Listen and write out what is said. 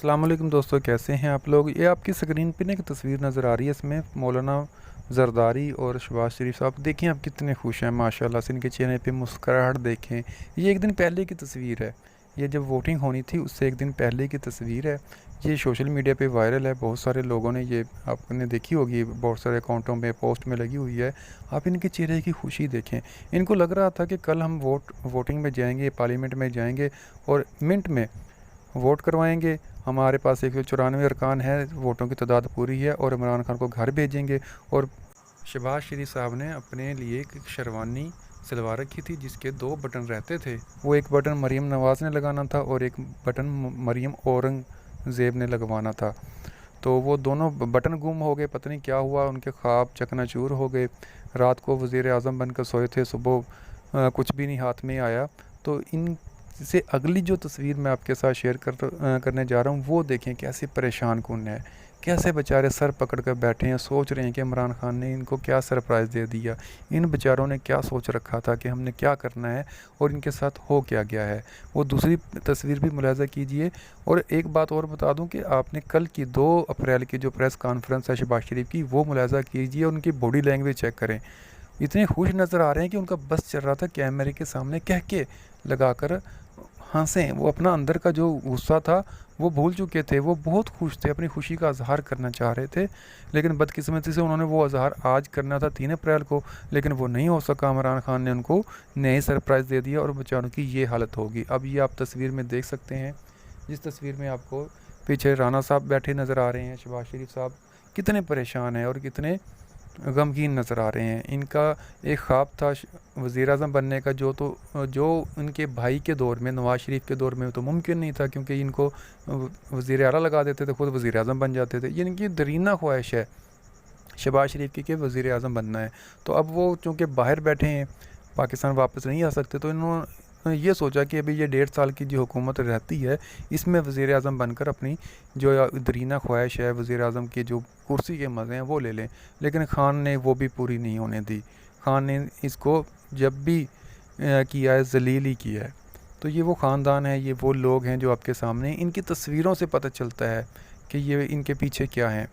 अस्सलाम वालेकुम दोस्तों, कैसे हैं आप लोग। ये आपकी स्क्रीन पे ना एक तस्वीर नज़र आ रही है। इसमें मौलाना जरदारी और शहबाज शरीफ साहब, देखें आप कितने खुश हैं माशाल्लाह से। इनके चेहरे पे मुस्कुराहट देखें। ये एक दिन पहले की तस्वीर है। ये जब वोटिंग होनी थी उससे एक दिन पहले की तस्वीर है। ये सोशल मीडिया पे वायरल है। बहुत सारे लोगों ने ये आपने देखी होगी, बहुत सारे अकाउंटों में पोस्ट में लगी हुई है। आप इनके चेहरे की खुशी देखें। इनको लग रहा था कि कल हम वोटिंग में जाएंगे, पार्लियामेंट में जाएंगे और मिनट में वोट करवाएंगे। हमारे पास 194 अरकान है, वोटों की तादाद पूरी है और इमरान खान को घर भेजेंगे। और शहबाज शरीफ साहब ने अपने लिए एक शेरवानी सिलवा रखी थी जिसके 2 बटन रहते थे। वो एक बटन मरीम नवाज़ ने लगाना था और एक बटन मरीम औरंगज़ेब ने लगवाना था। तो वो दोनों बटन गुम हो गए, पता नहीं क्या हुआ, उनके ख्वाब चकनाचूर हो गए। रात को वज़ीर आज़म बनकर सोए थे, सुबह कुछ भी नहीं हाथ में आया। तो इन से अगली जो तस्वीर मैं आपके साथ शेयर करने जा रहा हूँ वो देखें कैसे परेशान कौन है, कैसे बेचारे सर पकड़ कर बैठे हैं, सोच रहे हैं कि इमरान खान ने इनको क्या सरप्राइज़ दे दिया। इन बेचारों ने क्या सोच रखा था कि हमने क्या करना है और इनके साथ हो क्या गया है। वो दूसरी तस्वीर भी मुलाहिज़ा कीजिए। और एक बात और बता दूं कि आपने कल की 2 अप्रैल की जो प्रेस कॉन्फ्रेंस है शहबाज शरीफ की, वो मुलाहिज़ा कीजिए, उनकी बॉडी लैंग्वेज चेक करें। इतने खुश नज़र आ रहे हैं कि उनका बस चल रहा था कैमरे के सामने कह के लगाकर हंसें। वो अपना अंदर का जो गुस्सा था वो भूल चुके थे। वो बहुत खुश थे, अपनी खुशी का इजहार करना चाह रहे थे। लेकिन बदकिस्मती से उन्होंने वो इजहार आज करना था 3 अप्रैल को, लेकिन वो नहीं हो सका। इमरान खान ने उनको नए सरप्राइज़ दे दिया और बेचारों की ये हालत होगी। अब ये आप तस्वीर में देख सकते हैं। जिस तस्वीर में आपको पीछे राना साहब बैठे नज़र आ रहे हैं, शहबाज शरीफ साहब कितने परेशान हैं और कितने गमगीन नज़र आ रहे हैं। इनका एक ख्वाब था वज़ीर आज़म बनने का, जो इनके भाई के दौर में, नवाज़ शरीफ के दौर में तो मुमकिन नहीं था, क्योंकि इनको वज़ीर आला लगा देते थे, ख़ुद वज़ीर आज़म बन जाते थे। ये इनकी दरीना ख्वाहिश है शहबाज शरीफ की कि वज़ीर आज़म बनना है। तो अब वो चूँकि बाहर बैठे हैं, पाकिस्तान वापस नहीं आ सकते, तो इन्होंने ये सोचा कि अभी ये 1.5 साल की जो हुकूमत रहती है इसमें वज़ीर आज़म बनकर अपनी जो दरीना ख्वाहिश है, वज़ीर आज़म की जो कुर्सी के मज़े हैं वो ले लें। लेकिन खान ने वो भी पूरी नहीं होने दी। खान ने इसको जब भी किया है ज़लील ही किया है। तो ये वो ख़ानदान है, ये वो लोग हैं जो आपके सामने, इनकी तस्वीरों से पता चलता है कि ये इनके पीछे क्या हैं।